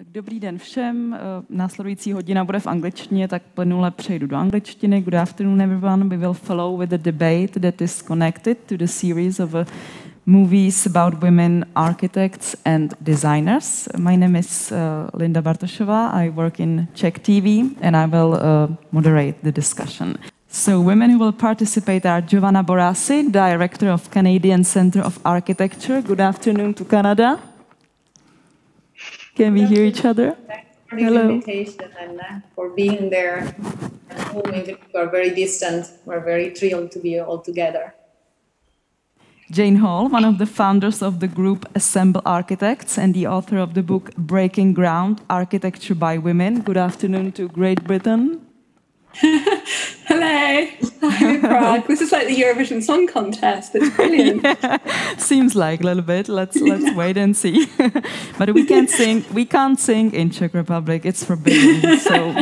Tak dobrý den všem. Následující hodina bude v angličtině, tak plynule přejdu do angličtiny. Good afternoon, everyone. We will follow with a debate that is connected to the series of movies about women architects and designers. My name is Linda Bartošová. I work in Czech TV, and I will moderate the discussion. So women who will participate are Giovanna Borasi, Director of Canadian Centre of Architecture. Good afternoon to Canada. Can we hear each other? Thanks for the invitation and for being there. We are very distant. We're very thrilled to be all together. Jane Hall, one of the founders of the group Assemble Architects and the author of the book Breaking Ground, Architecture by Women. Good afternoon to Great Britain. Hello, I'm in Prague. This is like the Eurovision Song Contest. It's brilliant. Yeah, seems like a little bit. Let's wait and see. But we can't sing in Czech Republic. It's forbidden. So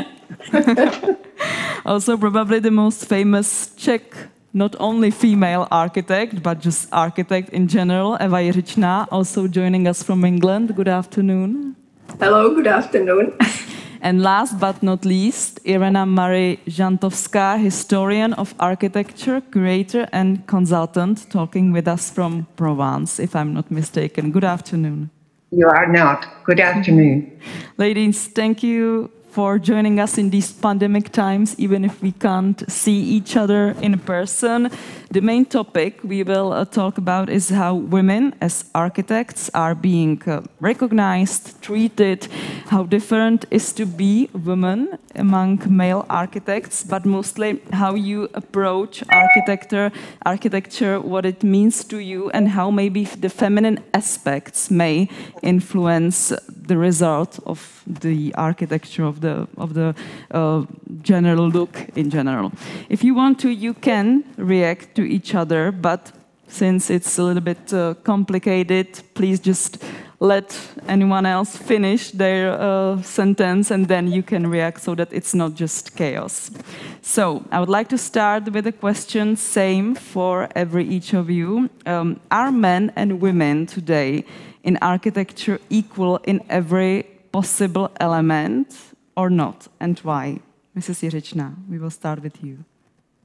also probably the most famous Czech, not only female architect, but just architect in general, Evou Jiřičná, also joining us from England. Good afternoon. Hello, good afternoon. And last but not least, Irena Murray Žantovská, historian of architecture, curator and consultant, talking with us from Provence, if I'm not mistaken. Good afternoon. You are not. Good afternoon. Ladies, thank you for joining us in these pandemic times, even if we can't see each other in person. The main topic we will talk about is how women as architects are being recognized, treated, how different is to be a woman among male architects, but mostly how you approach architecture, what it means to you, and how maybe the feminine aspects may influence the result of the architecture of the general look in general. If you want to, you can react to each other, but since it's a little bit complicated, please just let anyone else finish their sentence and then you can react so that it's not just chaos. So I would like to start with a question, same for each of you. Are men and women today in architecture equal in every possible element or not, and why? Mrs. Jiřičná, we will start with you.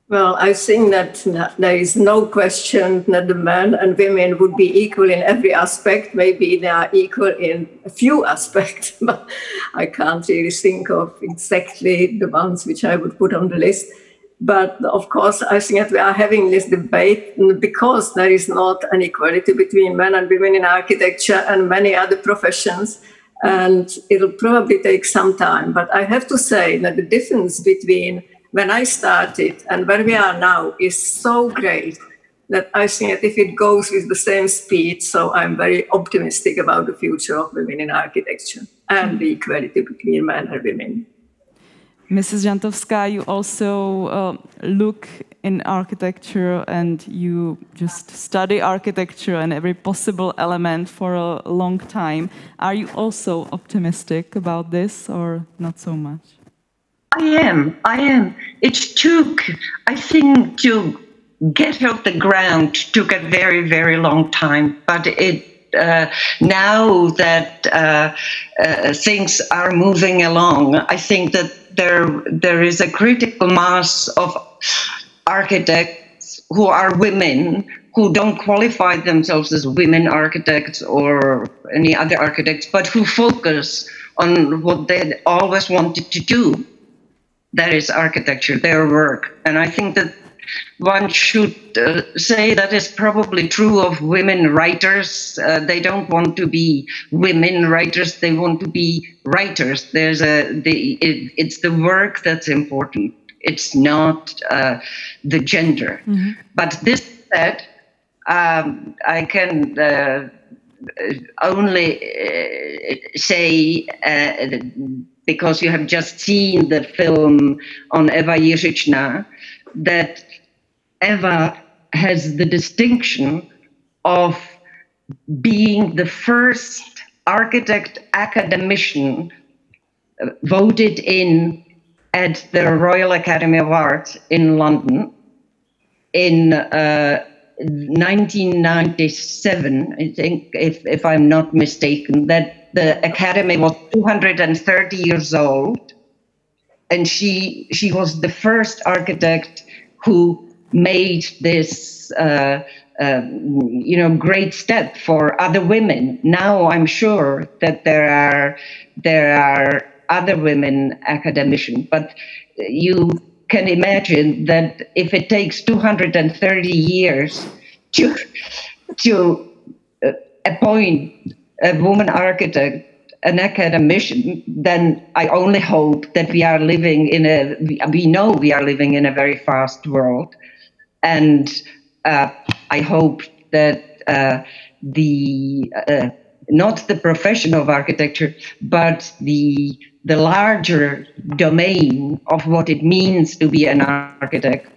Well, I think that there is no question that the men and women would be equal in every aspect. Maybe they are equal in a few aspects, but I can't really think of exactly the ones which I would put on the list. But of course, I think that we are having this debate because there is not an equality between men and women in architecture and many other professions. And it'll probably take some time. But I have to say that the difference between when I started and where we are now is so great that I think that if it goes with the same speed, so I'm very optimistic about the future of women in architecture and the equality between men and women. Mrs. Žantovská, you also look in architecture and you just study architecture and every possible element for a long time. Are you also optimistic about this or not so much? I am. It took, I think, to get off the ground took a very, very long time, but now that things are moving along, I think that there is a critical mass of architects who are women who don't qualify themselves as women architects or any other architects, but who focus on what they always wanted to do. That is architecture, their work. And I think that one should say that is probably true of women writers. They don't want to be women writers, they want to be writers. It's the work that's important. It's not the gender. Mm-hmm. But this said, I can only say, because you have just seen the film on Evou Jiřičnou, that Eva has the distinction of being the first architect academician voted in at the Royal Academy of Arts in London in 1997, I think, if I'm not mistaken, that the Academy was 230 years old, and she was the first architect who made this great step for other women. Now I'm sure that there are other women academicians, but you can imagine that if it takes 230 years to appoint a woman architect, an academician, then I only hope that we are living in a very fast world. And I hope that not the profession of architecture, but the larger domain of what it means to be an architect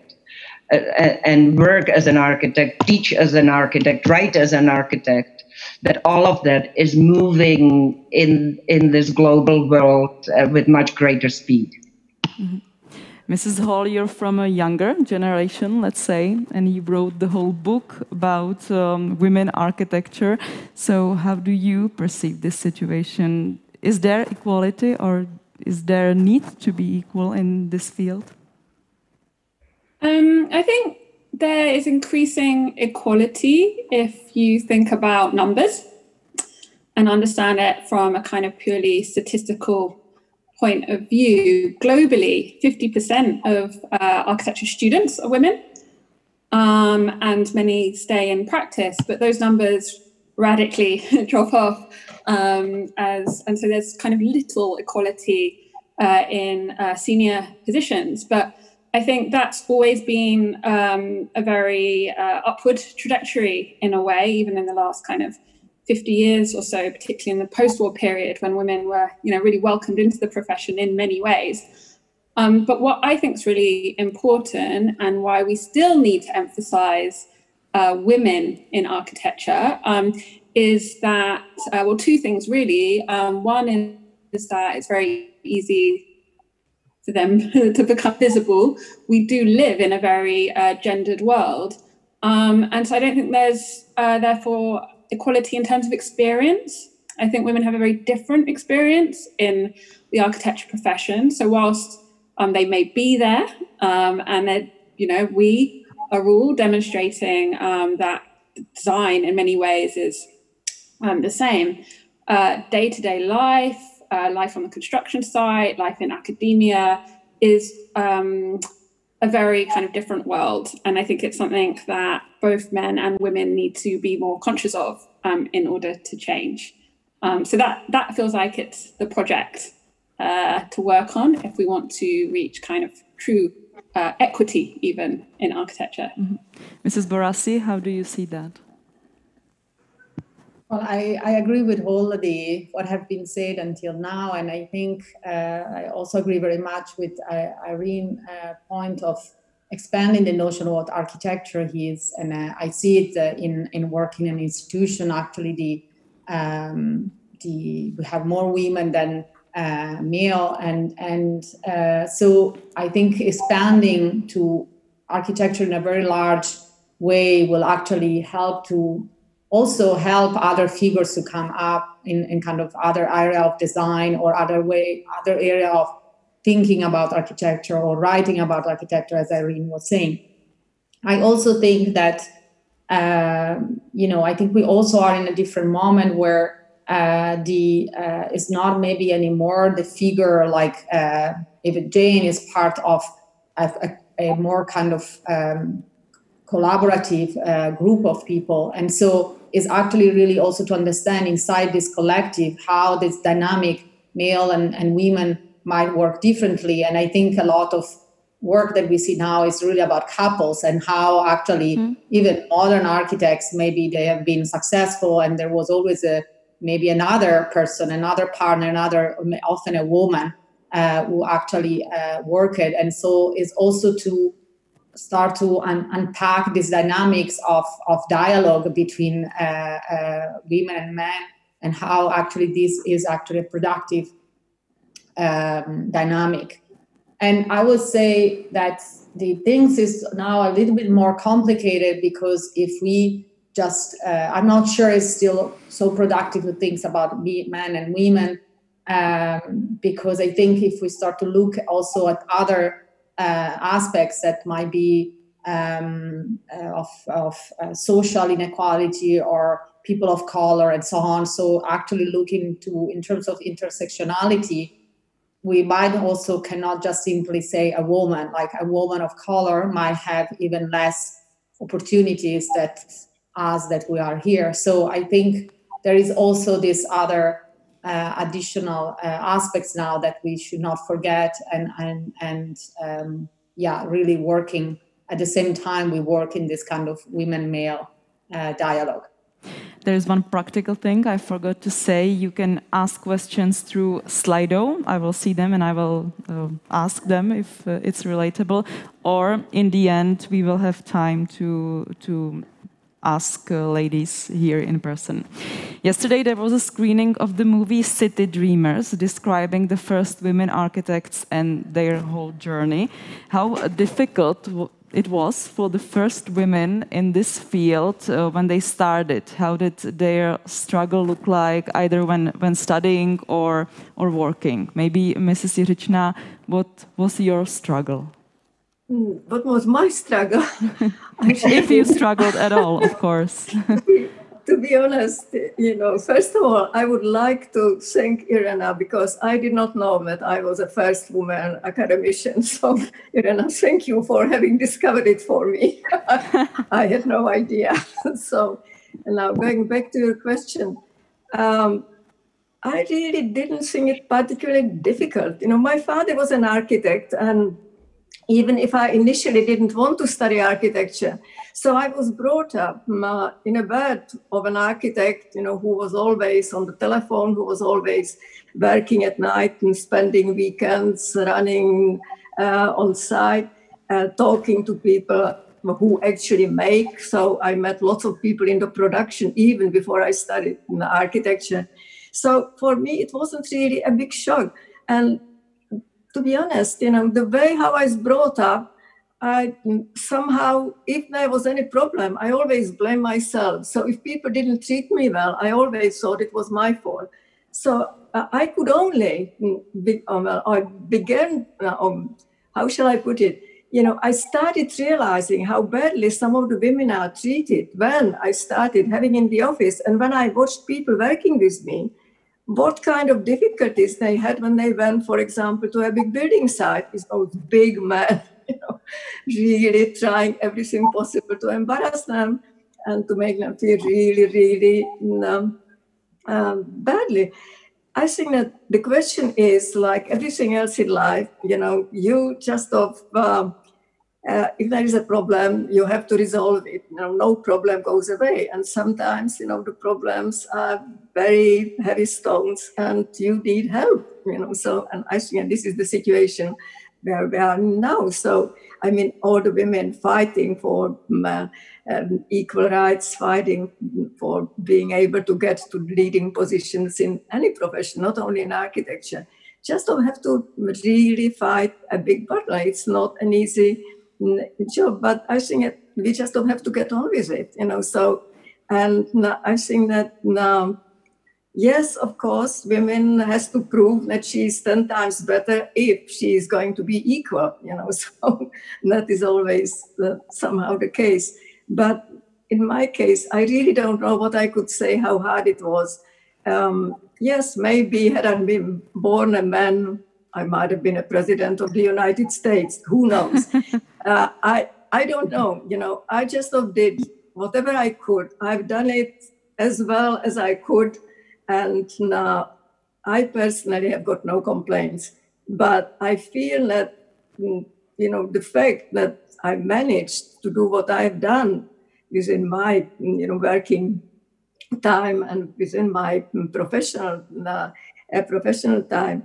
and work as an architect, teach as an architect, write as an architect, that all of that is moving in this global world with much greater speed. Mm-hmm. Mrs. Hall, you're from a younger generation, let's say, and you wrote the whole book about women architecture. So how do you perceive this situation? Is there equality, or is there a need to be equal in this field? I think there is increasing equality if you think about numbers and understand it from a kind of purely statistical point of view. Globally, 50% of architecture students are women, and many stay in practice, but those numbers radically drop off. And so there's kind of little equality in senior positions. But I think that's always been a very upward trajectory in a way, even in the last kind of 50 years or so, particularly in the post-war period when women were, really welcomed into the profession in many ways. But what I think is really important, and why we still need to emphasize women in architecture, is that, two things really. One is that it's very easy for them to become visible. We do live in a very gendered world. And so I don't think there's therefore equality in terms of experience. I think women have a very different experience in the architecture profession. So whilst they may be there, and that, we are all demonstrating that design in many ways is the same. Day-to-day life, life on the construction site, life in academia is a very kind of different world. And I think it's something that both men and women need to be more conscious of in order to change. So that feels like it's the project to work on if we want to reach kind of true equity even in architecture. Mm-hmm. Mrs. Borasi, how do you see that? Well, I agree with all of what have been said until now, and I think I also agree very much with Irene's point of expanding the notion of what architecture is, and I see it in working in an institution. Actually, we have more women than male, and so I think expanding to architecture in a very large way will actually help other figures to come up in kind of other area of design or other area of thinking about architecture or writing about architecture, as Irene was saying. I also think that, I think we also are in a different moment where it's not maybe anymore the figure like if Jane is part of a more kind of collaborative group of people. And so it's actually really also to understand inside this collective how this dynamic male and women might work differently. And I think a lot of work that we see now is really about couples and how actually even modern architects, maybe they have been successful and there was always maybe another person, another partner, often a woman who actually work it. And so it's also to start to unpack these dynamics of dialogue between women and men, and how actually this is actually a productive dynamic. And I would say that the things is now a little bit more complicated, because if we just, I'm not sure it's still so productive to think about men and women, because I think if we start to look also at other aspects that might be of social inequality or people of color and so on, so actually looking to, in terms of intersectionality, we might also cannot just simply say a woman, like a woman of color might have even less opportunities that us that we are here. So I think there is also this other additional aspects now that we should not forget, and really working at the same time we work in this kind of women-male dialogue. There's one practical thing I forgot to say. You can ask questions through Slido. I will see them and I will ask them if it's relatable. Or in the end, we will have time to ask ladies here in person. Yesterday there was a screening of the movie City Dreamers, describing the first women architects and their whole journey. How difficult it was for the first women in this field when they started. How did their struggle look like, either when studying or working? Maybe Mrs. Jiřičná, what was your struggle? What was my struggle? If you struggled at all, of course. To be honest, first of all, I would like to thank Irena, because I did not know that I was a first woman academician. So, Irena, thank you for having discovered it for me. I had no idea. So, now going back to your question, I really didn't think it particularly difficult. My father was an architect, and even if I initially didn't want to study architecture. So I was brought up in a bed of an architect, who was always on the telephone, who was always working at night and spending weekends running on site, talking to people who actually make. So I met lots of people in the production, even before I studied architecture. So for me, it wasn't really a big shock. And to be honest, the way how I was brought up, I somehow, if there was any problem, I always blame myself. So if people didn't treat me well, I always thought it was my fault. So I could only, I began, how shall I put it? I started realizing how badly some of the women are treated when I started having in the office, and when I watched people working with me, what kind of difficulties they had when they went, for example, to a big building site. It's those big men, really trying everything possible to embarrass them and to make them feel really, really badly. I think that the question is, like everything else in life, you just if there is a problem, you have to resolve it. No problem goes away. And sometimes, the problems are very heavy stones and you need help, So, and I think this is the situation where we are now. So, all the women fighting for equal rights, fighting for being able to get to leading positions in any profession, not only in architecture, just don't have to really fight a big battle. It's not an easy job, but I think we just don't have to get on with it, So, and I think that now, yes, of course, women has to prove that she's 10 times better if she is going to be equal, So that is always somehow the case. But in my case, I really don't know what I could say, how hard it was. Yes, maybe had I been born a man, I might have been a president of the United States. Who knows? I don't know. I just did whatever I could. I've done it as well as I could. And I personally have got no complaints. But I feel that, the fact that I managed to do what I've done within my, working time and within my professional time,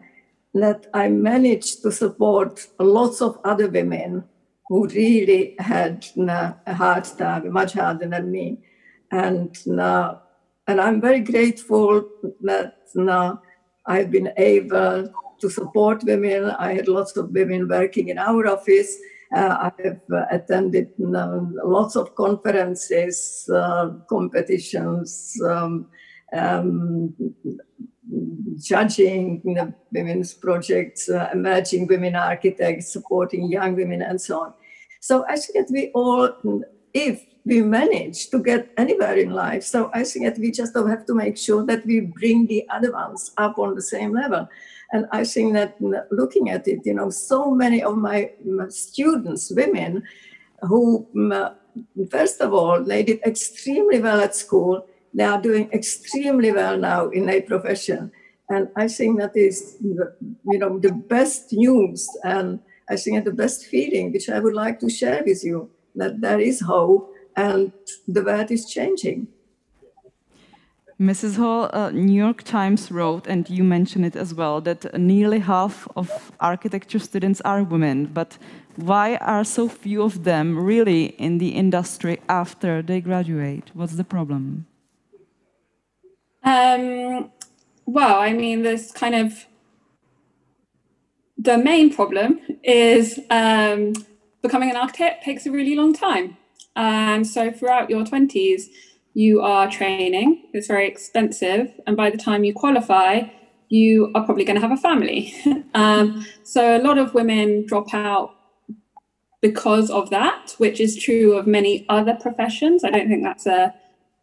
that I managed to support lots of other women who really had a hard time, much harder than me. And I'm very grateful that I've been able to support women. I had lots of women working in our office, I've attended lots of conferences, competitions, judging women's projects, emerging women architects, supporting young women, and so on. So I think that we all, if we manage to get anywhere in life, so I think that we just have to make sure that we bring the other ones up on the same level. And I think that looking at it, so many of my students, women, who, first of all, they did extremely well at school. They are doing extremely well now in a profession. And I think that is, the best news, and I think the best feeling, which I would like to share with you, that there is hope and the world is changing. Mrs. Hall, New York Times wrote, and you mentioned it as well, that nearly half of architecture students are women. But why are so few of them really in the industry after they graduate? What's the problem? Well, I mean, there's kind of the main problem is becoming an architect takes a really long time. And so throughout your 20s, you are training, it's very expensive. And by the time you qualify, you are probably going to have a family. So a lot of women drop out because of that, which is true of many other professions. I don't think that's a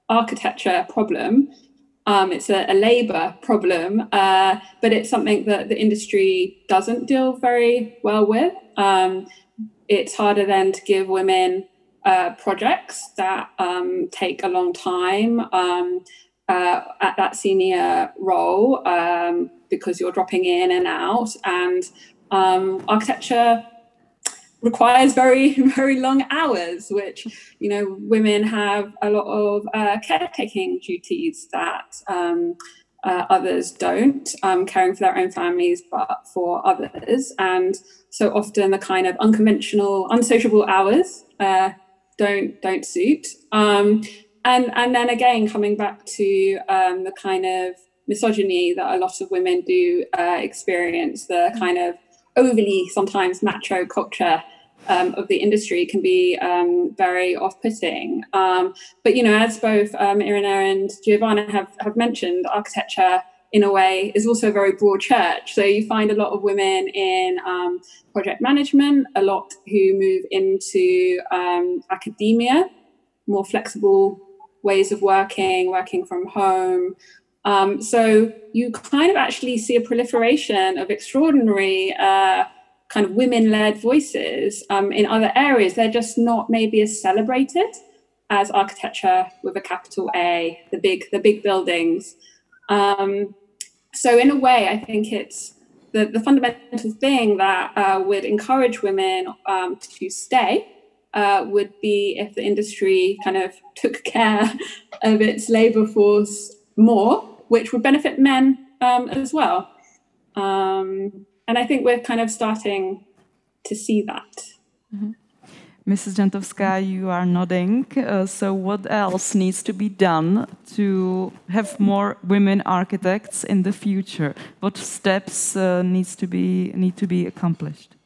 architecture problem. It's a labour problem, but it's something that the industry doesn't deal very well with. It's harder then to give women projects that take a long time at that senior role because you're dropping in and out, and architecture requires very, very long hours, which, women have a lot of caretaking duties that others don't, caring for their own families, but for others. And so often the kind of unconventional, unsociable hours don't suit. And then again, coming back to the kind of misogyny that a lot of women do experience, the kind of overly sometimes macho culture of the industry can be very off-putting. But, as both Irena and Giovanna have mentioned, architecture, in a way, is also a very broad church. So you find a lot of women in project management, a lot who move into academia, more flexible ways of working from home. So you kind of actually see a proliferation of extraordinary kind of women-led voices in other areas. They're just not maybe as celebrated as architecture with a capital A, the big buildings. So in a way, I think it's the fundamental thing that would encourage women to stay would be if the industry kind of took care of its labour force more, which would benefit men as well. And I think we're kind of starting to see that. Mm-hmm. Mrs. Žantovská, you are nodding. So what else needs to be done to have more women architects in the future? What steps need to be accomplished?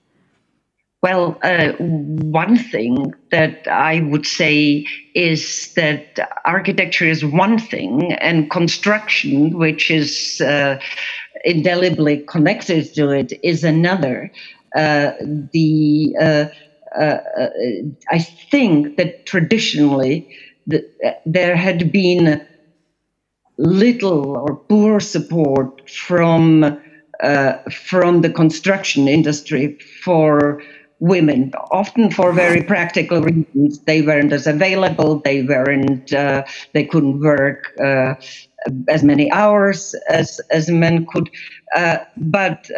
Well, one thing that I would say is that architecture is one thing and construction, which is indelibly connected to it, is another. I think that traditionally there had been little or poor support from the construction industry for women, often for very practical reasons. They weren't as available. They couldn't work as many hours as men could. But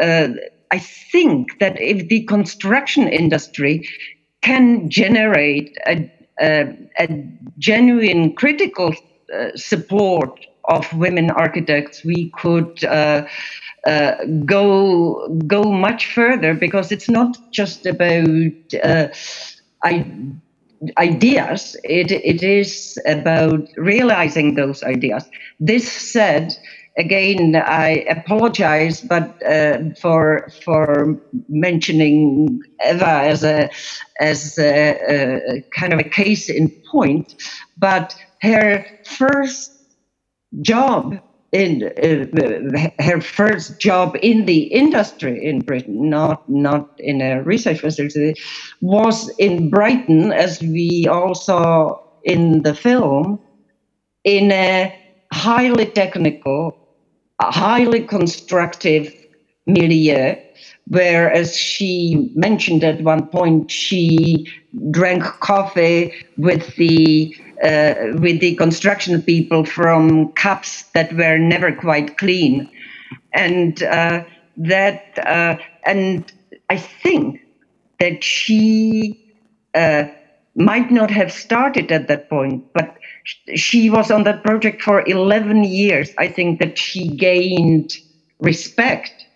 I think that if the construction industry can generate a genuine critical support of women architects, we could go much further, because it's not just about ideas. It is about realizing those ideas. This said, again, I apologize, but for mentioning Eva as a kind of a case in point. But her first job in the industry in Britain, not in a research facility, was in Brighton, as we all saw in the film, in a highly technical, highly constructive milieu, where, as she mentioned at one point, she drank coffee with the construction people from cups that were never quite clean, and and I think that she might not have started at that point, but she was on that project for 11 years. I think that she gained respect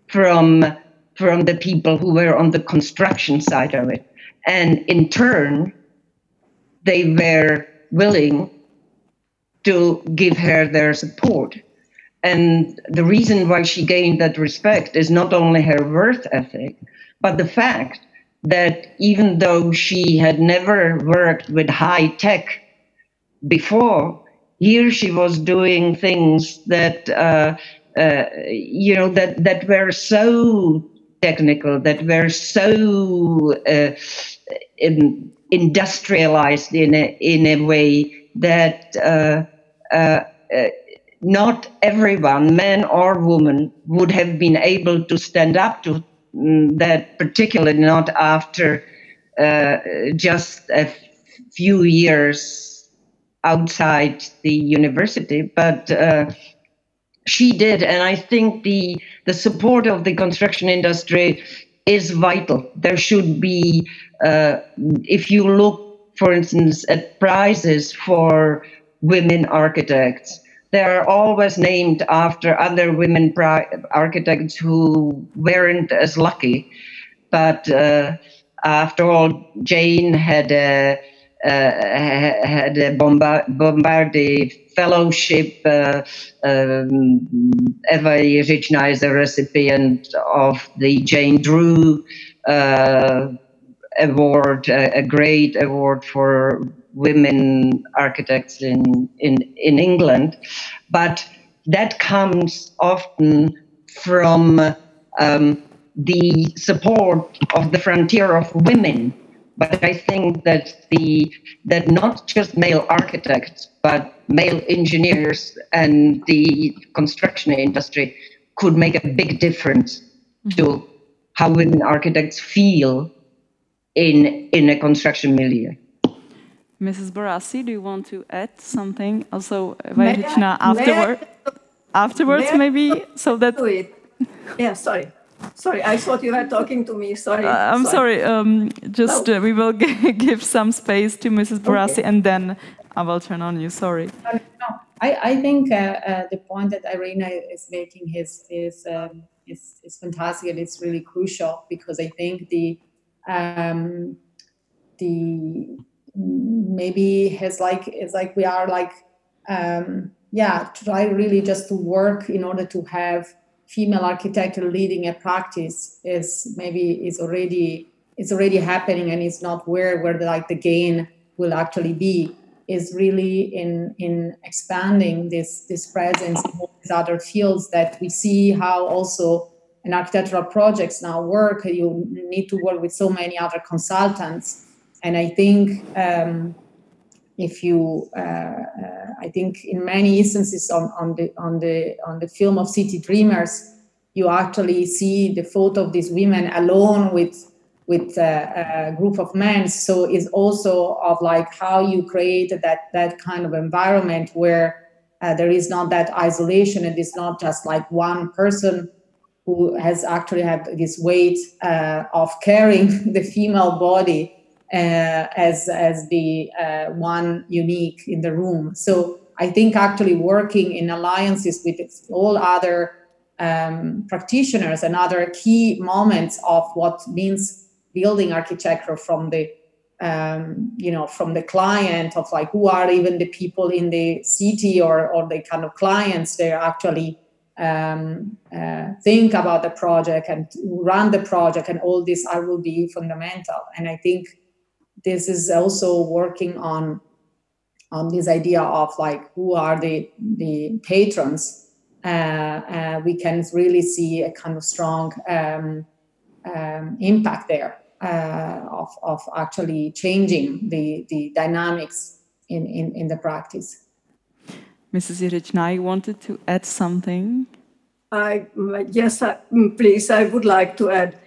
from the people who were on the construction side of it. And in turn, they were willing to give her their support. And the reason why she gained that respect is not only her work ethic, but the fact that even though she had never worked with high tech before, here she was doing things that that were so technical, that were so industrialized in a way that not everyone, man or woman, would have been able to stand up to that, particularly not after just a few years outside the university, but she did. And I think the support of the construction industry is vital. There should be, if you look, for instance, at prizes for women architects, they are always named after other women architects who weren't as lucky. But after all, Jane had a Bombardier Fellowship. Evou Jiřičnou is a recipient of the Jane Drew Award, a great award for women architects in England. But that comes often from the support of the frontier of women. But I think that that not just male architects, but male engineers and the construction industry could make a big difference to how women architects feel in a construction milieu. Mrs. Borasi, do you want to add something? Also, Evou Jiřičná, afterwards, maybe, so that. Yeah, sorry, I thought you were talking to me. Sorry. I'm sorry. We will give some space to Mrs. Borasi, okay. And then I will turn on you. Sorry. No, I think the point that Irena is making is fantastic, and it's really crucial, because I think the maybe it's like we are try really just to work in order to have female architect leading a practice is already happening, and it's not where the gain will actually be, is really in expanding this presence in all these other fields that we see how also in architectural projects now work. You need to work with so many other consultants, and I think I think in many instances on the film of City Dreamers, you actually see the photo of these women alone with a group of men. So it's also of how you create that kind of environment where there is not that isolation, and it's not just one person who has actually had this weight of carrying the female body as the one unique in the room. So I think actually working in alliances with all other practitioners and other key moments of what means building architecture from the from the client of like who are even the people in the city or the kind of clients they actually think about the project and run the project, and all this will be fundamental. And I think this is also working on this idea of like who are the patrons. We can really see a kind of strong impact there of actually changing the dynamics in the practice. Mrs. Jiřičná, you wanted to add something? Yes, please. I would like to add.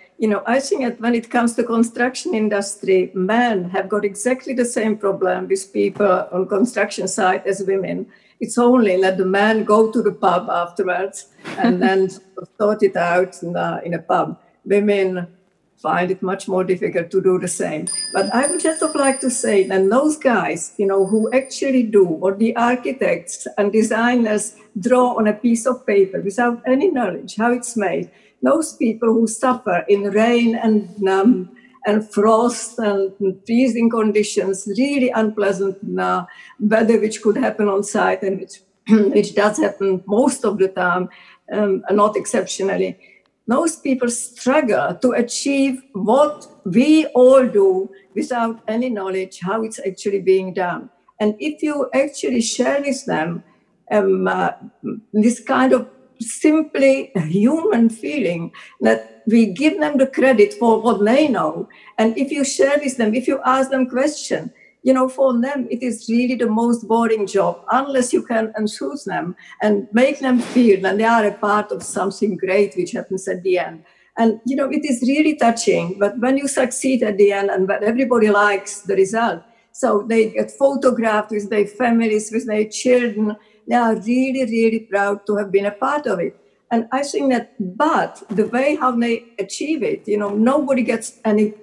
I think that when it comes to construction industry, men have got exactly the same problem with people on construction site as women. It's only let the men go to the pub afterwards and then sort it out in a pub. Women find it much more difficult to do the same. But I would just like to say that those guys, who actually do what the architects and designers draw on a piece of paper without any knowledge how it's made, those people who suffer in rain and frost and freezing conditions, really unpleasant weather which could happen on site and which does happen most of the time, not exceptionally. Those people struggle to achieve what we all do without any knowledge how it's actually being done. And if you actually share with them this kind of simply human feeling that we give them the credit for what they know, and if you share with them, if you ask them questions, for them it is really the most boring job unless you can enthuse them and make them feel that they are a part of something great which happens at the end. And it is really touching, but when you succeed at the end and when everybody likes the result, so they get photographed with their families, with their children, they are really, really proud to have been a part of it. And I think that, but the way how they achieve it, nobody gets any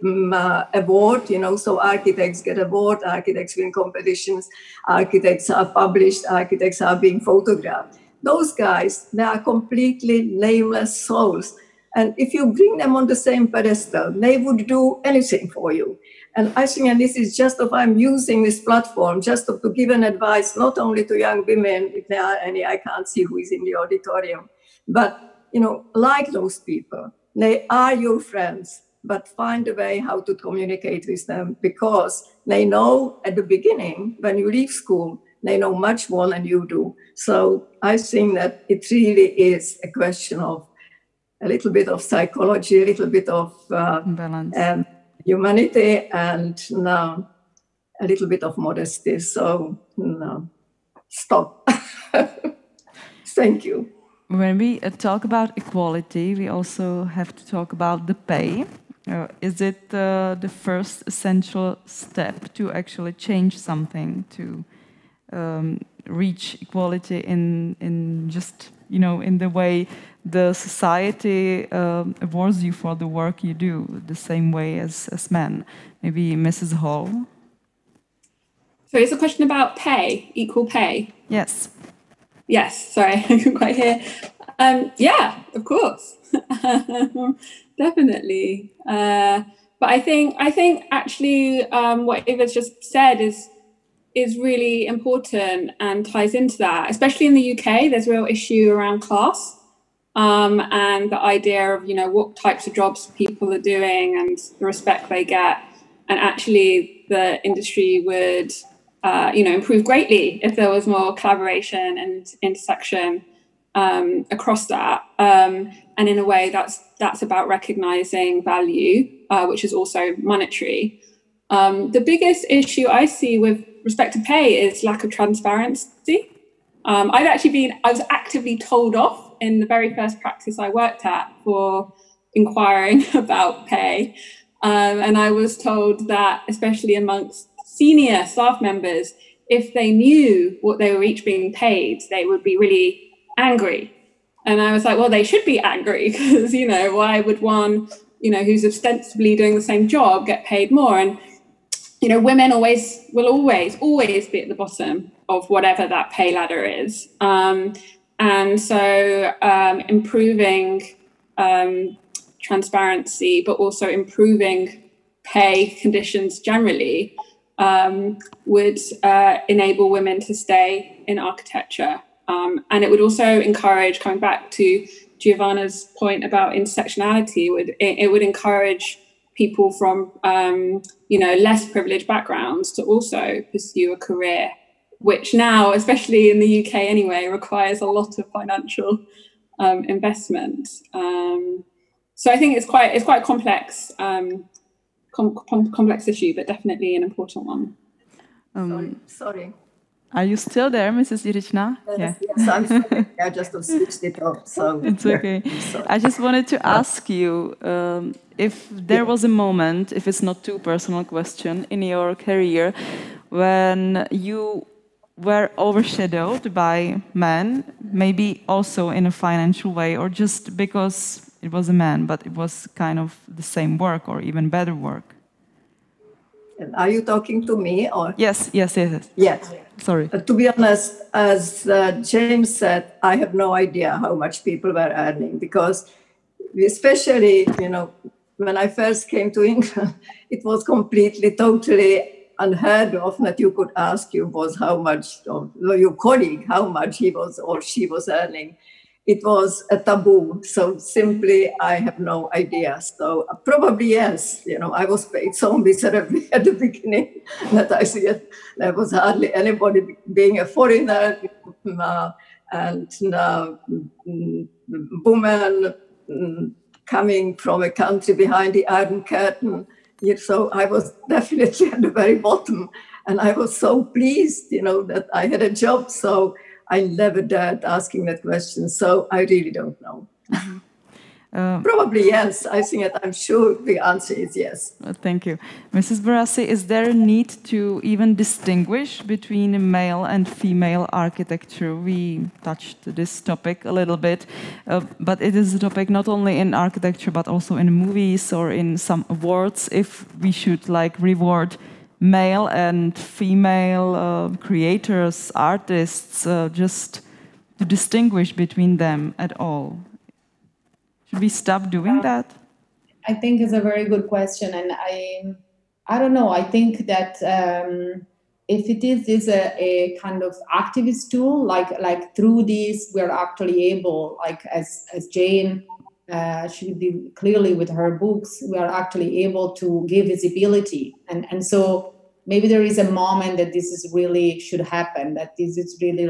award, so architects get award, architects win competitions, architects are published, architects are being photographed. Those guys, they are completely nameless souls. And if you bring them on the same pedestal, they would do anything for you. And I think, and this is just if I'm using this platform just to give an advice, not only to young women, if there are any, I can't see who is in the auditorium, but, like those people, they are your friends, but find a way how to communicate with them, because they know at the beginning, when you leave school, they know much more than you do. So I think that it really is a question of a little bit of psychology, a little bit of balance. Humanity, and a little bit of modesty. So, stop. Thank you. When we talk about equality, we also have to talk about the pay. Is it the first essential step to actually change something, to reach equality in just, in the way the society awards you for the work you do, the same way as men? Maybe Mrs. Hall? So it's a question about pay, equal pay? Yes. Yes, sorry, I couldn't quite hear. Yeah, of course. Definitely. But I think actually what Eva's just said is really important and ties into that. Especially in the UK, there's a real issue around class and the idea of, what types of jobs people are doing and the respect they get. And actually the industry would, improve greatly if there was more collaboration and intersection across that. And in a way that's about recognizing value, which is also monetary. The biggest issue I see with respect to pay is lack of transparency. I was actively told off in the very first practice I worked at for inquiring about pay. And I was told that, especially amongst senior staff members, if they knew what they were each being paid, they would be really angry. And I was like, well, they should be angry because, why would one, who's ostensibly doing the same job get paid more? And, women will always be at the bottom of whatever that pay ladder is. And so improving transparency, but also improving pay conditions generally would enable women to stay in architecture. And it would also encourage, coming back to Giovanna's point about intersectionality, it would encourage people from less privileged backgrounds to also pursue a career, which now, especially in the UK anyway, requires a lot of financial investment. So I think it's quite complex, complex issue, but definitely an important one. Sorry. Are you still there, Mrs. Jiřičná? Yes, I'm sorry. I just switched it off. So it's okay. I just wanted to ask you if there was a moment, if it's not too personal question, in your career when you were overshadowed by men, maybe also in a financial way, or just because it was a man, but it was kind of the same work or even better work. Are you talking to me or? Yes. Yes. Sorry. To be honest, as James said, I have no idea how much people were earning, because especially, when I first came to England, it was totally unheard of that you could ask your boss how much, or your colleague how much he was or she was earning. It was a taboo. So simply, I have no idea. So probably yes. I was paid so miserably at the beginning that I see it. There was hardly anybody, being a foreigner and woman coming from a country behind the Iron Curtain. So I was definitely at the very bottom, and I was so pleased, that I had a job. So I never dared asking that question, so I really don't know. Probably yes. I'm sure the answer is yes. Thank you. Mrs. Borasi, is there a need to even distinguish between male and female architecture? We touched this topic a little bit, but it is a topic not only in architecture, but also in movies or in some awards, if we should reward male and female creators, artists, just to distinguish between them at all. Should we stop doing that? I think it's a very good question, and I don't know. I think that if it is a kind of activist tool, like through this, we're actually able, as Jane, she did clearly with her books, we are actually able to give visibility, and so maybe there is a moment that this is really should happen, that this is really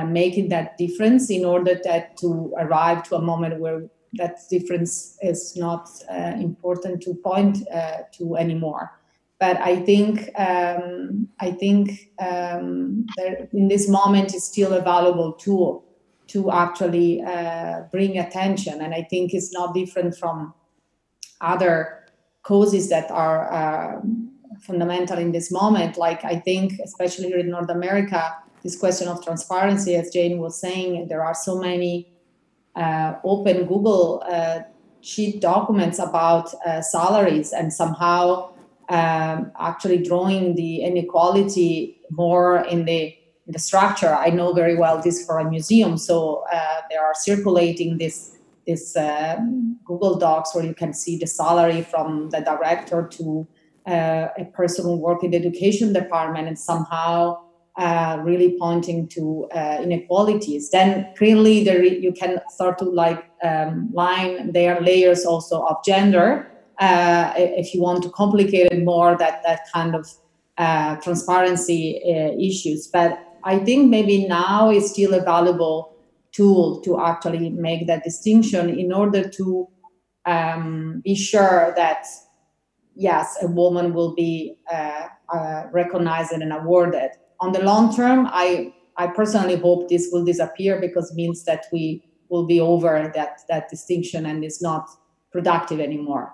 making that difference in order to arrive to a moment where that difference is not important to point to anymore. But I think that in this moment is still a valuable tool to actually bring attention, and I think it's not different from other causes that are fundamental in this moment. I think, especially here in North America, this question of transparency, as Jane was saying, there are so many open Google sheet documents about salaries, and somehow actually drawing the inequality more in the structure. I know very well this for a museum, so they are circulating this Google Docs where you can see the salary from the director to a person who works in the education department, and somehow really pointing to inequalities. Then clearly you can start to line their layers also of gender if you want to complicate it more, that kind of transparency issues. But I think maybe now is still a valuable tool to actually make that distinction in order to be sure that yes, a woman will be recognized and awarded. On the long term, I personally hope this will disappear, because it means that we will be over that distinction and it's not productive anymore.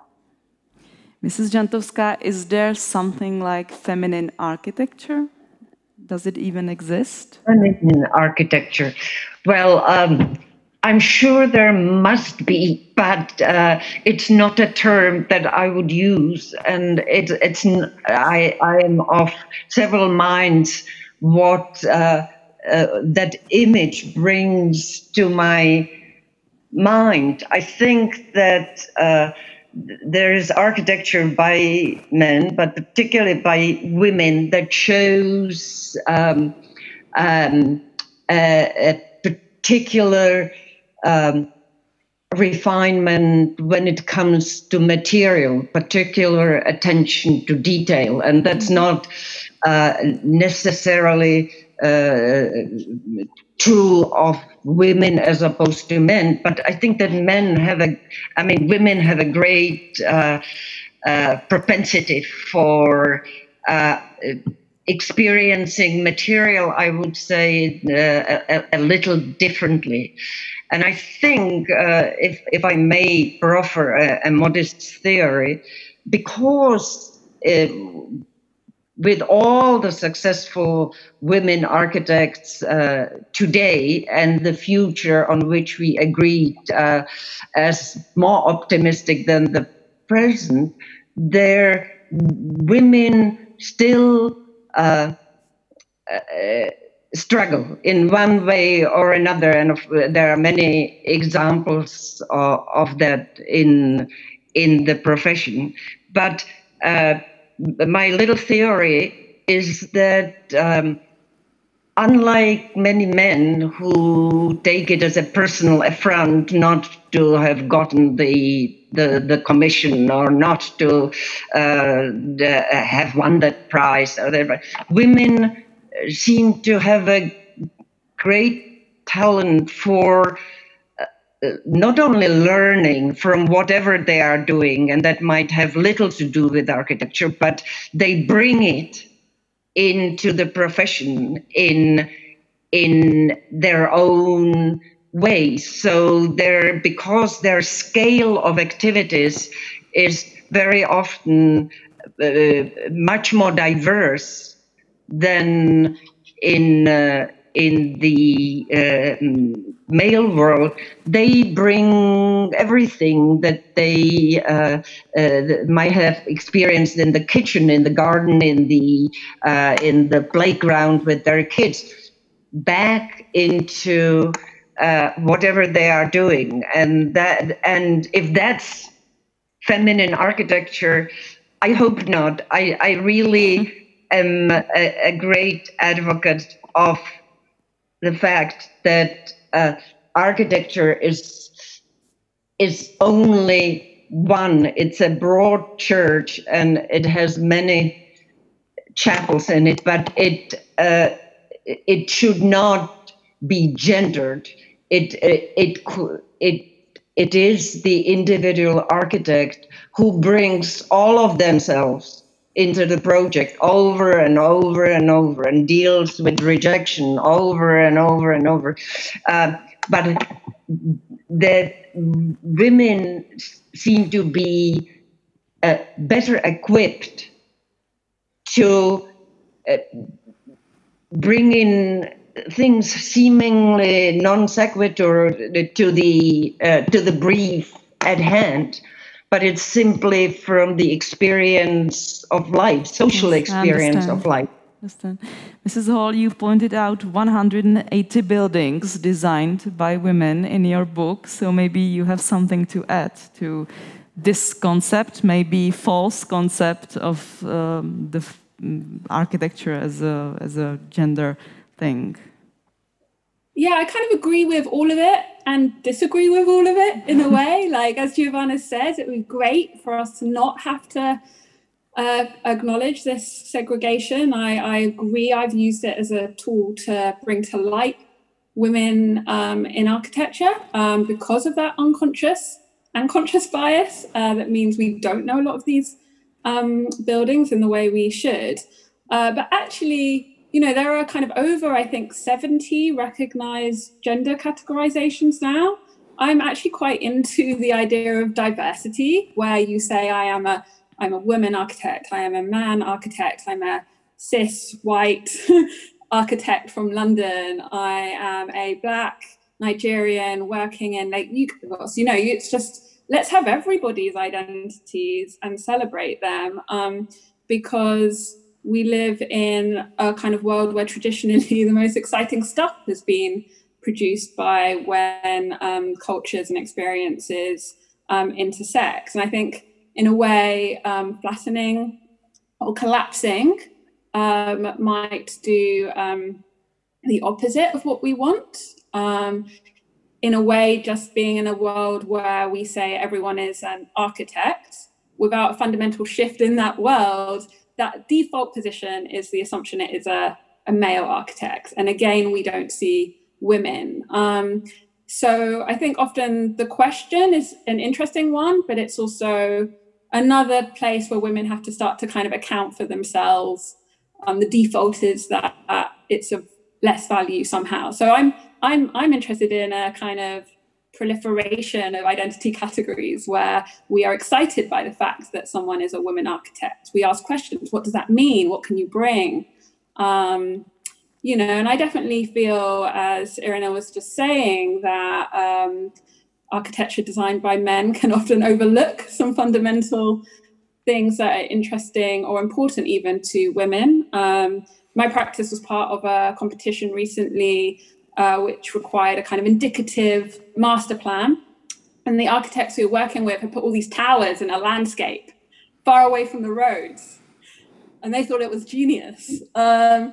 Mrs. Žantovská, is there something like feminine architecture? Does it even exist? Feminine architecture. Well, I'm sure there must be, but it's not a term that I would use, and I am of several minds what that image brings to my mind. I think that there is architecture by men, but particularly by women, that shows a particular refinement when it comes to material, particular attention to detail. And that's not necessarily true of women as opposed to men, but I think that women have a great propensity for experiencing material, I would say, a little differently. And I think, if I may proffer a modest theory, because with all the successful women architects today and the future on which we agreed as more optimistic than the present, there women still struggle in one way or another, and there are many examples of that in the profession. But my little theory is that unlike many men who take it as a personal affront not to have gotten the commission or not to have won that prize, or whatever, women seem to have a great talent for not only learning from whatever they are doing, and that might have little to do with architecture, but they bring it into the profession in their own ways. So because their scale of activities is very often much more diverse than in the male world, they bring everything that they might have experienced in the kitchen, in the garden, in the playground with their kids, back into whatever they are doing. And if that's feminine architecture, I hope not. I really am a great advocate of the fact that architecture is only one. It's a broad church and it has many chapels in it, but it should not be gendered. It is the individual architect who brings all of themselves into the project over and over and over, and deals with rejection over and over and over. But that women seem to be better equipped to bring in things seemingly non sequitur to the brief at hand. But it's simply from the experience of life, social experience of life. Understand. Mrs. Hall, you pointed out 180 buildings designed by women in your book, so maybe you have something to add to this concept, maybe false concept of the architecture as a gender thing. Yeah, I kind of agree with all of it and disagree with all of it in a way. Like, as Giovanna says, it would be great for us to not have to acknowledge this segregation. I agree. I've used it as a tool to bring to light women in architecture because of that unconscious and conscious bias. That means we don't know a lot of these buildings in the way we should. But actually, you know, there are kind of over, I think, 70 recognized gender categorizations now. I'm actually quite into the idea of diversity, where you say, I'm a woman architect, I am a man architect, I'm a cis white architect from London, I am a Black Nigerian working in Lake Euclid. You know, it's just, let's have everybody's identities and celebrate them, because we live in a kind of world where traditionally the most exciting stuff has been produced by when cultures and experiences intersects. And I think in a way, flattening or collapsing might do the opposite of what we want. In a way, just being in a world where we say everyone is an architect, without a fundamental shift in that world, that default position is the assumption it is a male architect. And again, we don't see women. So I think often the question is an interesting one, but it's also another place where women have to start to kind of account for themselves. The default is that it's of less value somehow. So I'm interested in a kind of proliferation of identity categories where we are excited by the fact that someone is a woman architect. We ask questions. What does that mean? What can you bring? You know, and I definitely feel, as Irena was just saying, that architecture designed by men can often overlook some fundamental things that are interesting or important even to women. My practice was part of a competition recently which required a kind of indicative master plan. And the architects we were working with had put all these towers in a landscape far away from the roads. And they thought it was genius. And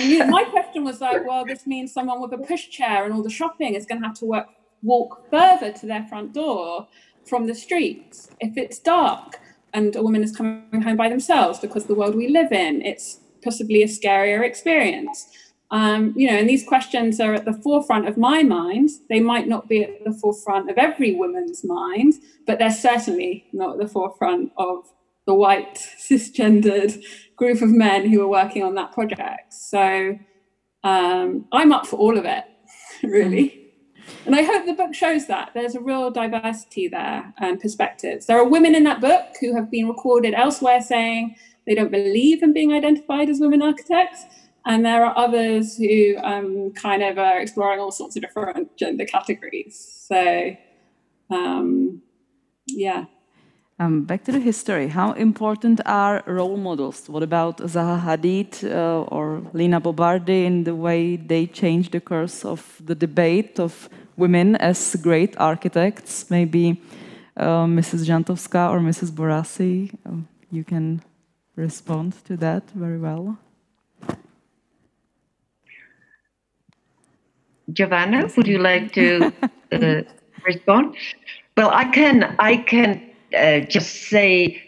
you know, my question was like, well, this means someone with a pushchair and all the shopping is going to have to walk further to their front door from the streets. If it's dark and a woman is coming home by themselves because the world we live in, it's possibly a scarier experience. You know, and these questions are at the forefront of my mind. They might not be at the forefront of every woman's mind, but they're certainly not at the forefront of the white cisgendered group of men who are working on that project. So I'm up for all of it, really. And I hope the book shows that there's a real diversity there and perspectives. There are women in that book who have been recorded elsewhere saying they don't believe in being identified as women architects. And there are others who kind of are exploring all sorts of different gender categories. So, yeah. Back to the history. How important are role models? What about Zaha Hadid or Lina Bobardi in the way they change the course of the debate of women as great architects? Maybe Mrs. Žantovská or Mrs. Borasi, you can respond to that very well. Giovanna, would you like to respond? Well, I can just say,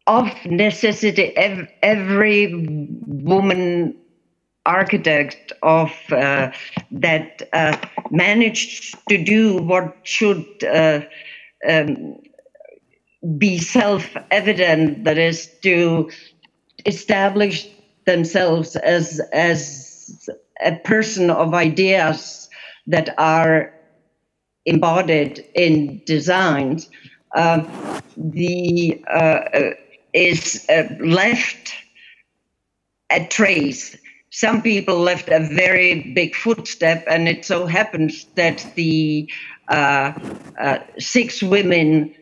of necessity, every woman architect that managed to do what should be self-evident, that is to establish themselves as a person of ideas that are embodied in designs, is left a trace. Some people left a very big footstep, and it so happens that the 6 women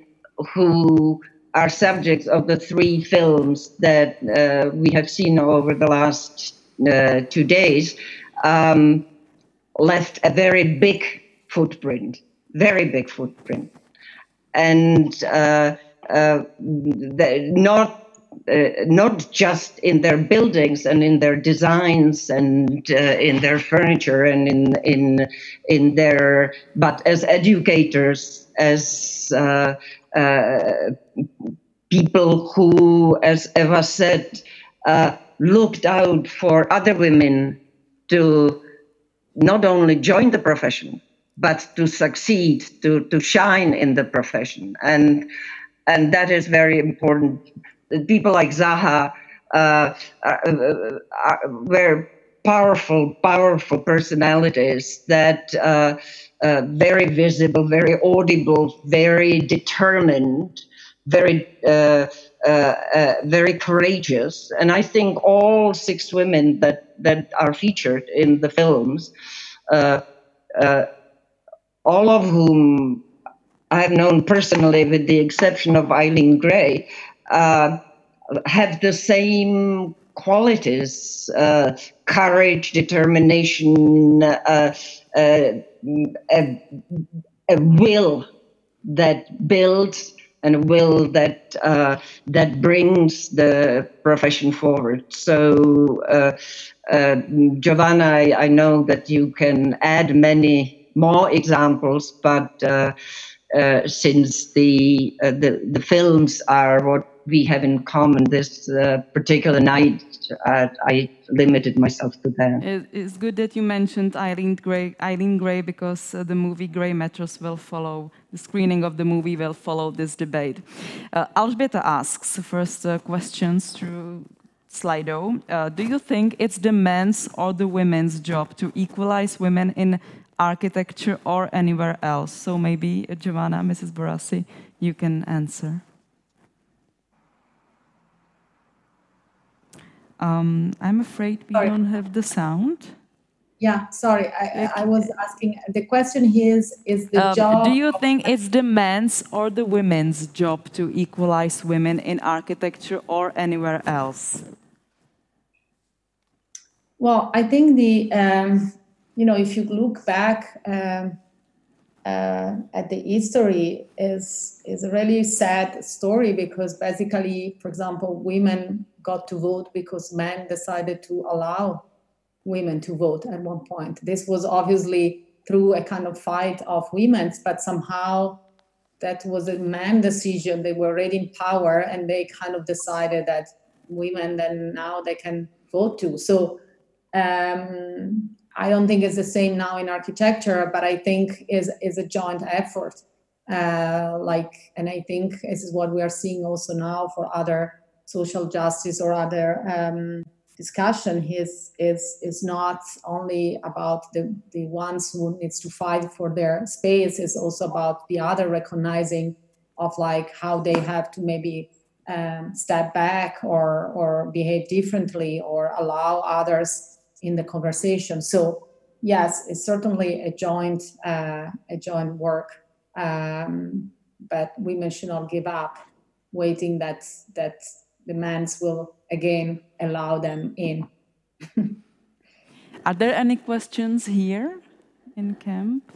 who are subjects of the 3 films that we have seen over the last 2 days left a very big footprint, and not just in their buildings and in their designs and in their furniture and in their, but as educators, as people who, as Eva said, looked out for other women to not only join the profession, but to succeed, to shine in the profession. And that is very important. People like Zaha were powerful personalities that very visible, very audible, very determined, very courageous. And I think all 6 women that are featured in the films, all of whom I have known personally, with the exception of Eileen Gray, have the same qualities, courage, determination, a will that builds and a will that brings the profession forward. So, Giovanna, I know that you can add many more examples, but since the films are what we have in common this particular night, I limited myself to that. It's good that you mentioned Eileen Gray, because the movie Grey Matters will follow. The screening of the movie will follow this debate. Alžběta asks first questions through Slido. Do you think it's the men's or the women's job to equalize women in architecture or anywhere else? So maybe Giovanna, Mrs. Borasi, you can answer. I'm afraid we don't have the sound. Yeah, sorry, I was asking, the question is the job... Do you think it's the men's or the women's job to equalize women in architecture or anywhere else? Well, I think if you look back at the history, is a really sad story, because basically, for example, women got to vote because men decided to allow women to vote at one point. This was obviously through a kind of fight of women's, but somehow that was a man decision. They were already in power and they kind of decided that women then now they can vote too. So I don't think it's the same now in architecture, but I think is a joint effort. And I think this is what we are seeing also now for other social justice or other discussion. Is not only about the ones who needs to fight for their space. It's also about the other recognizing of like how they have to maybe step back or behave differently or allow others in the conversation. So yes, it's certainly a joint work, but women should not give up, waiting that the men's will again allow them in. Are there any questions here in camp?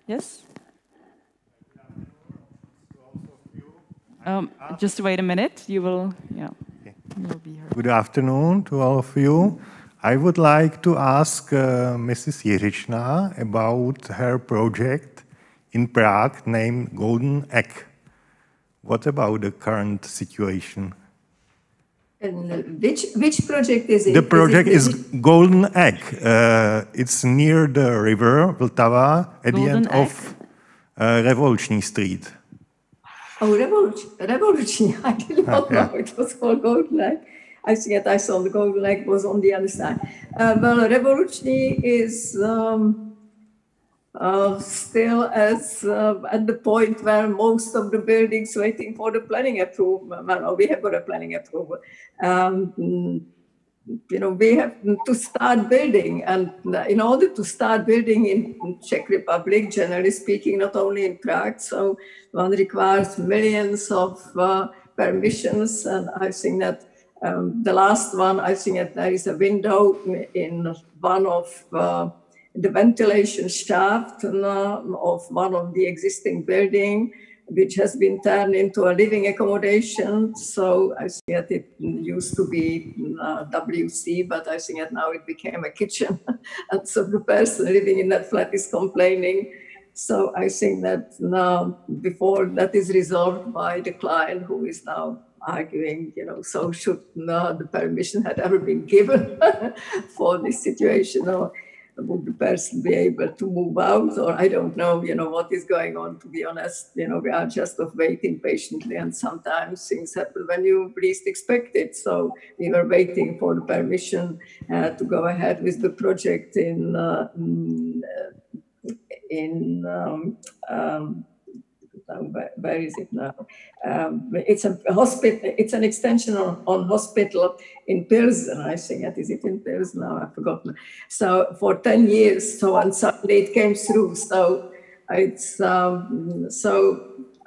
Yes? Just wait a minute. You will be here. Good afternoon to all of you. I would like to ask Mrs. Jiřičná about her project in Prague named Golden Egg. What about the current situation? And which project is it? The project is Golden Egg. It's near the river Vltava at the end of Revoluční Street. Oh, Revoluční. I did not know it was called Golden Egg. I think I saw the Golden Egg was on the other side. Well, Revoluční is still at the point where most of the buildings waiting for the planning approval. Well, we have got a planning approval. We have to start building, and in order to start building in Czech Republic, generally speaking, not only in Prague, so one requires millions of permissions, and I think that the last one, I think that there is a window in one of the ventilation shaft of one of the existing building, which has been turned into a living accommodation. So I think that it used to be WC, but I think that now it became a kitchen. And so the person living in that flat is complaining. So I think that now, before that is resolved by the client, who is now arguing, so should the permission had ever been given for this situation, or would the person be able to move out, or I don't know, what is going on, to be honest. We are just waiting patiently, and sometimes things happen when you least expect it. So we were waiting for the permission to go ahead with the project where is it now? It's a hospital. It's an extension on hospital in Pilsen. I think that is it in Pilsen now. I've forgotten. So for 10 years. So on Sunday it came through. So it's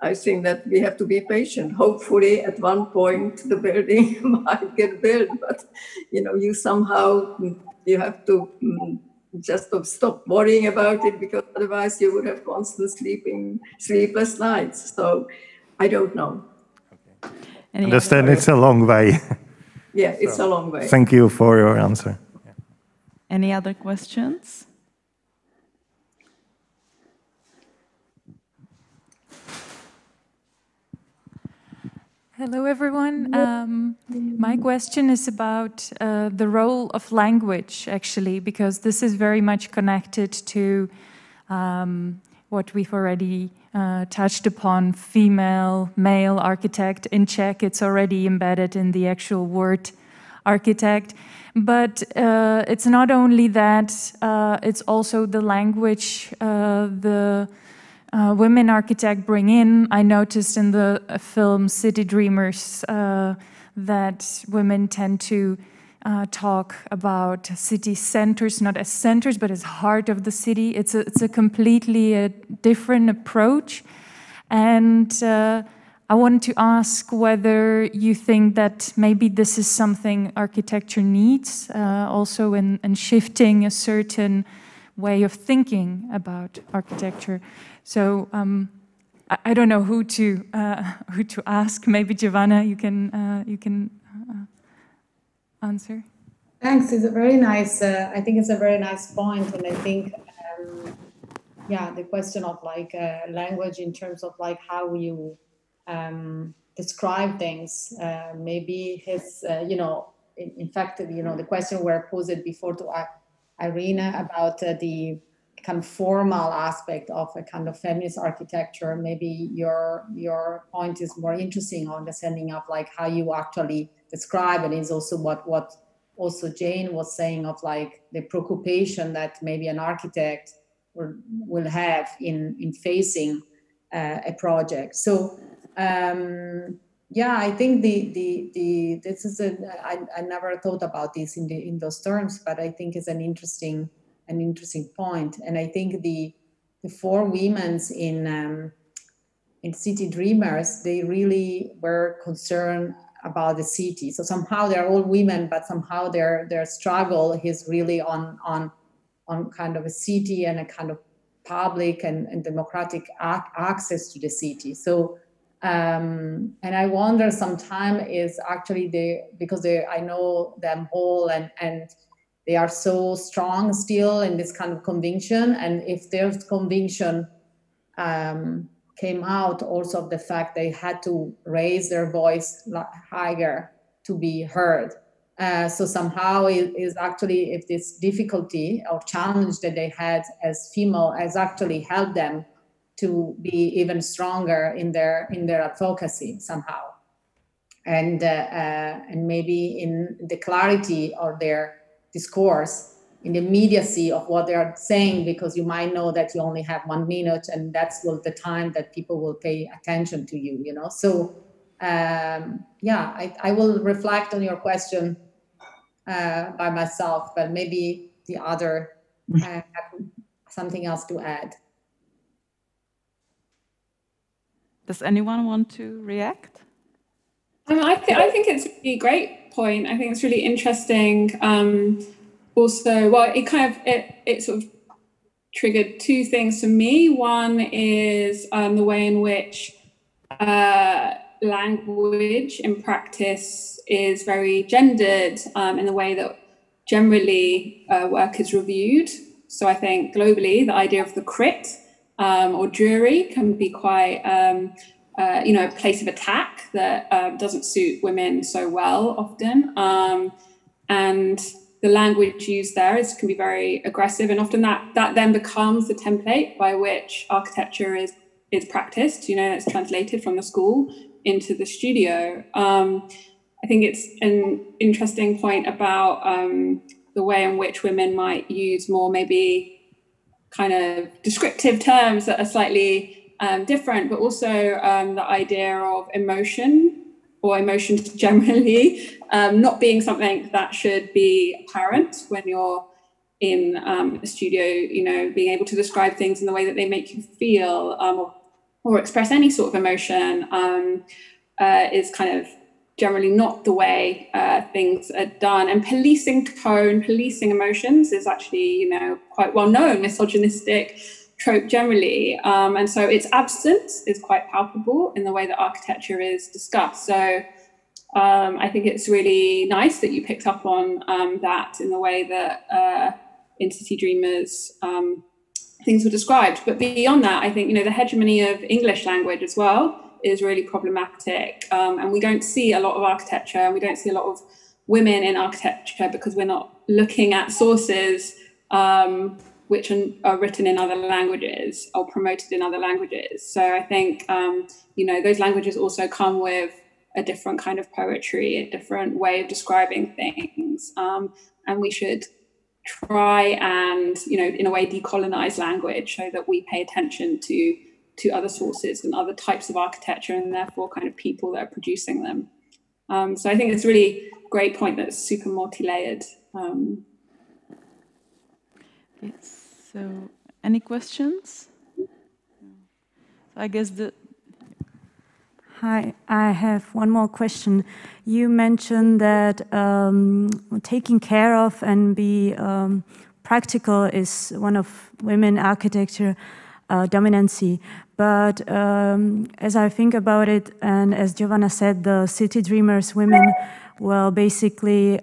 I think that we have to be patient. Hopefully, at one point, the building might get built, but you have to just stop worrying about it, because otherwise you would have constant sleepless nights. So I don't know. Okay. Understand it's a long way. Yeah, it's a long way. Thank you for your answer. Any other questions? Hello, everyone. My question is about the role of language, actually, because this is very much connected to what we've already touched upon, female, male architect. In Czech, it's already embedded in the actual word architect. But it's not only that, it's also the language the women architects bring in. I noticed in the film City Dreamers that women tend to talk about city centers, not as centers, but as heart of the city. It's a completely different approach. And I wanted to ask whether you think that maybe this is something architecture needs, also in shifting a certain way of thinking about architecture. So I don't know who to ask. Maybe Giovanna, you can answer. Thanks. It's a very nice. I think it's a very nice point, and I think, the question of language in terms of how you describe things. Maybe his, in fact, the question were posed before to Irena about the kind of formal aspect of a kind of feminist architecture. Maybe your point is more interesting on understanding of how you actually describe, and is also what also Jane was saying of the preoccupation that maybe an architect will have in facing a project. So I think this is I never thought about this in those terms, but I think it's an interesting point. And I think the four women in City Dreamers, they really were concerned about the city. So somehow they're all women, but somehow their struggle is really on kind of a city and a kind of public and democratic access to the city. So and I wonder sometimes is actually because I know them all and they are so strong still in this kind of conviction, and if their conviction came out also of the fact they had to raise their voice higher to be heard. So somehow it is actually, if this difficulty or challenge that they had as female has actually helped them to be even stronger in their advocacy somehow. And maybe in the clarity of their discourse, in the immediacy of what they are saying, because you might know that you only have 1 minute and that's the time that people will pay attention to you, So, I will reflect on your question by myself, but maybe the other have something else to add. Does anyone want to react? I think it's a really great point. I think it's really interesting. Also, well, it sort of triggered two things for me. One is the way in which language in practice is very gendered in the way that generally work is reviewed. So I think globally, the idea of the crit or jury can be quite a place of attack that doesn't suit women so well often. And the language used there can be very aggressive, and often that then becomes the template by which architecture is practiced. It's translated from the school into the studio. I think it's an interesting point about the way in which women might use more maybe kind of descriptive terms that are slightly different, but also the idea of emotion or emotions generally not being something that should be apparent when you're in a studio, being able to describe things in the way that they make you feel, or or express any sort of emotion is kind of generally not the way things are done. And policing tone, policing emotions is actually, quite well known, misogynistic trope generally. And so its absence is quite palpable in the way that architecture is discussed. So I think it's really nice that you picked up on that in the way that in City Dreamers things were described. But beyond that, I think, the hegemony of English language as well is really problematic. And we don't see a lot of architecture, and we don't see a lot of women in architecture because we're not looking at sources which are written in other languages or promoted in other languages. So I think, those languages also come with a different kind of poetry, a different way of describing things. And we should try and, in a way, decolonize language so that we pay attention to other sources and other types of architecture, and therefore kind of people that are producing them. So I think it's a really great point that's super multi-layered. Yes. So any questions? I guess Hi, I have one more question. You mentioned that taking care of and be practical is one of women architecture dominancy. But as I think about it, and as Giovanna said, the city dreamers women were basically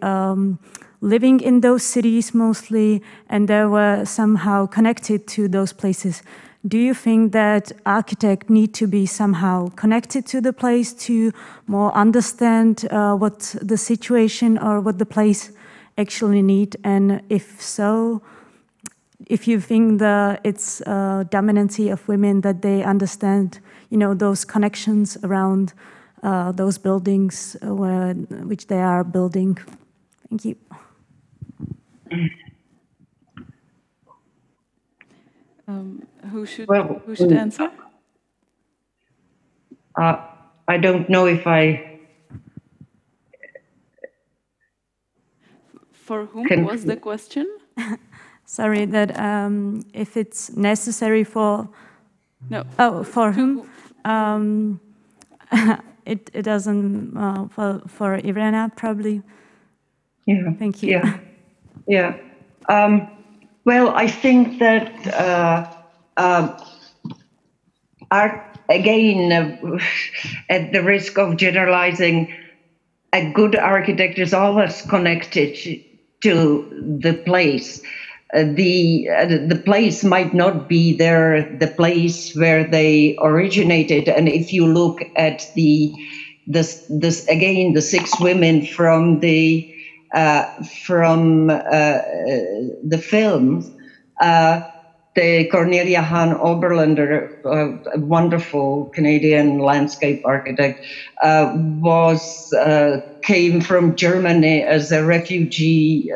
living in those cities mostly, and they were somehow connected to those places. Do you think that architects need to be somehow connected to the place to more understand what the situation or what the place actually need? And if so, if you think that it's a dominancy of women that they understand, those connections around those buildings which they are building. Thank you. Who should answer? I don't know if I. For whom was the question? Sorry, that if it's necessary for. No. Oh, for whom? It doesn't. For Irena, probably. Yeah. Thank you. Yeah. Well, I think that again, at the risk of generalizing, a good architect is always connected to the place. The place might not be the place where they originated, and if you look at the 6 women from the film, the Cornelia Hahn Oberlander, a wonderful Canadian landscape architect, came from Germany as a refugee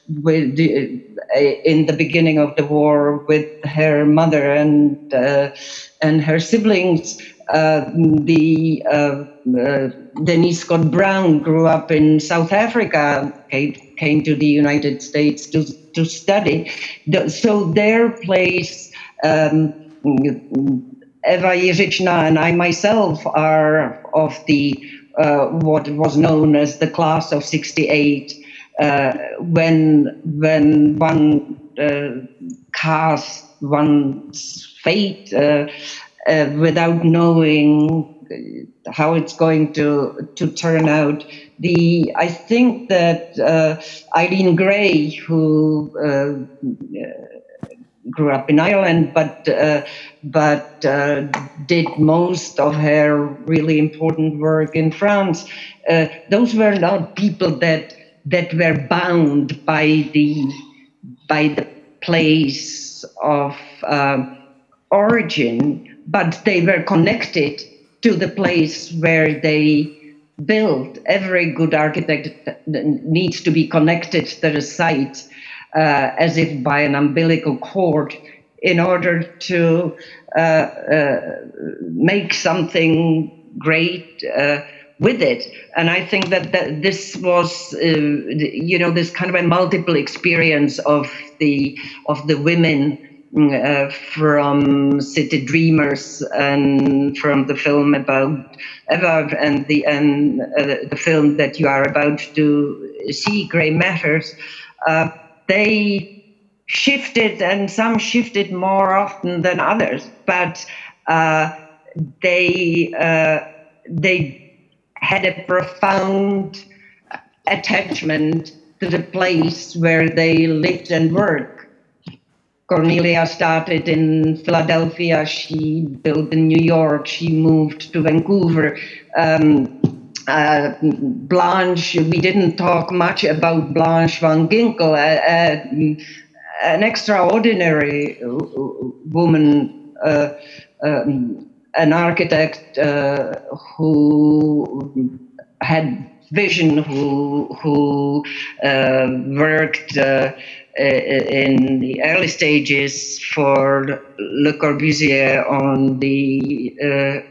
in the beginning of the war with her mother and her siblings. Denise Scott Brown grew up in South Africa, came to the United States to study. So their place, Evou Jiřičná and I myself are of the what was known as the class of '68, when one cast one's fate without knowing how it's going to turn out. I think that Eileen Gray, who grew up in Ireland, but did most of her really important work in France, those were not people that were bound by the place of origin, but they were connected to the place where they built. Every good architect needs to be connected to the site as if by an umbilical cord in order to make something great with it. And I think that this was, this kind of a multiple experience of the women from City Dreamers and from the film about Eva and the film that you are about to see, Grey Matters, they shifted, and some shifted more often than others, but they had a profound attachment to the place where they lived and worked. Cornelia started in Philadelphia, she built in New York, she moved to Vancouver. Blanche, we didn't talk much about Blanche van Ginkel, an extraordinary woman, an architect who had vision, who worked in the early stages for Le Corbusier on the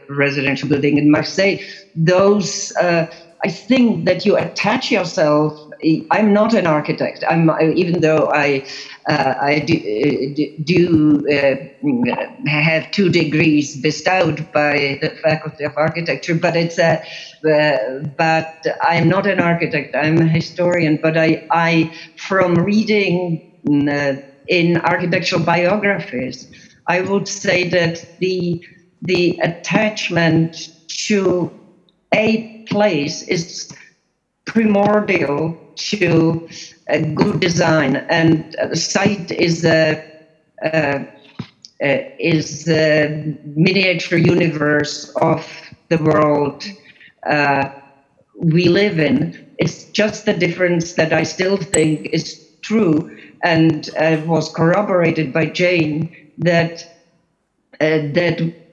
residential building in Marseille. Those, I think that you attach yourself. I'm not an architect. Even though I do have 2 degrees bestowed by the Faculty of Architecture, but but I'm not an architect. I'm a historian. But I from reading in architectural biographies, I would say that the attachment to a place is primordial to a good design, and site is a miniature universe of the world we live in. It's just the difference that I still think is true, and was corroborated by Jane, that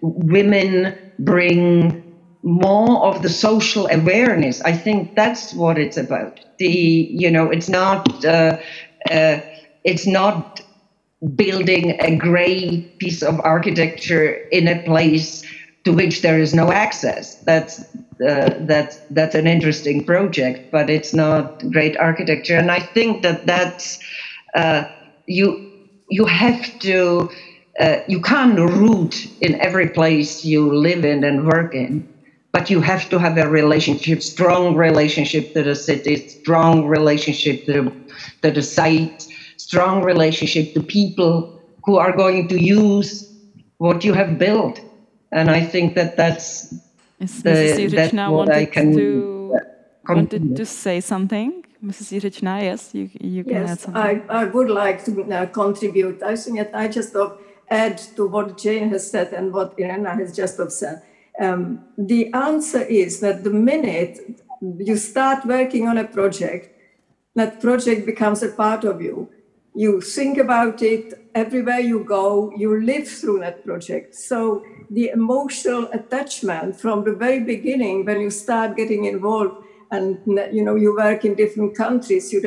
women bring more of the social awareness. I think that's what it's about. It's not building a grey piece of architecture in a place to which there is no access. That's an interesting project, but it's not great architecture. And I think that's you have to you can't root in every place you live in and work in. But you have to have a relationship, strong relationship to the city, strong relationship to the site, strong relationship to people who are going to use what you have built. And I think that's Mrs. Jiřičná wanted to say something. Mrs. Jiřičná, yes, you can add something. I would like to contribute. I think that I just add to what Jane has said and what Irena has just said. The answer is that the minute you start working on a project, that project becomes a part of you. You think about it everywhere you go, you live through that project. So the emotional attachment from the very beginning, when you start getting involved and you work in different countries, you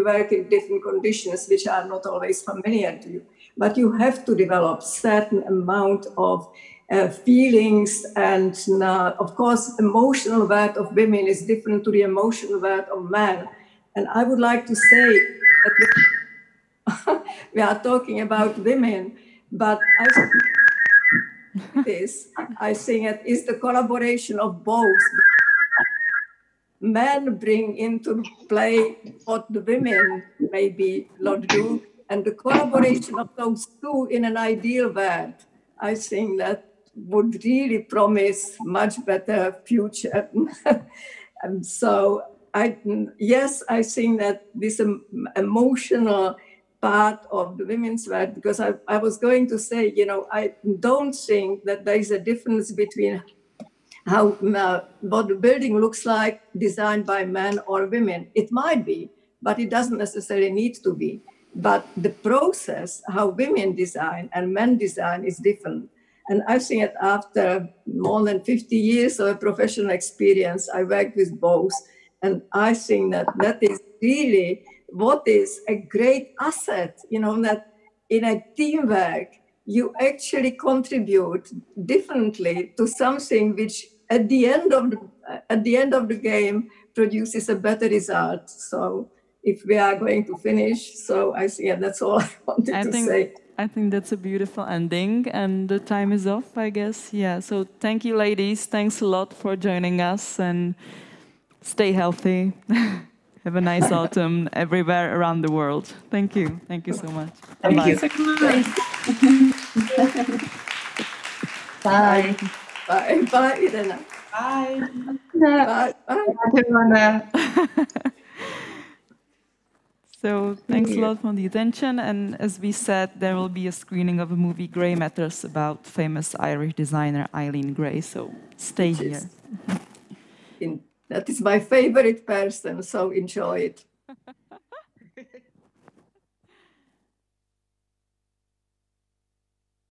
work in different conditions which are not always familiar to you. But you have to develop certain amount of feelings, and of course emotional worth of women is different to the emotional worth of men. And I would like to say that we are talking about women, but I think it is the collaboration of both. Men bring into play what the women maybe not do, and the collaboration of those two in an ideal world, I think that would really promise much better future. And so I think that this emotional part of the women's world, because I was going to say, I don't think that there is a difference between how what the building looks like designed by men or women. It might be, but it doesn't necessarily need to be. But the process, how women design and men design, is different. And I think that after more than 50 years of professional experience, I worked with both. And I think that is really what is a great asset, that in a teamwork, you actually contribute differently to something which at the end of the game produces a better result. So if we are going to finish, so I think that's all I wanted to say. I think that's a beautiful ending, and the time is off, I guess. Yeah, so thank you, ladies. Thanks a lot for joining us, and stay healthy. Have a nice autumn everywhere around the world. Thank you. Thank you so much. Thank you. Bye. Bye. Bye, Irena. Bye. Bye. Bye. So thanks a lot for the attention. And as we said, there will be a screening of a movie, Grey Matters, about famous Irish designer Eileen Gray. So stay here. That is my favorite person, so enjoy it.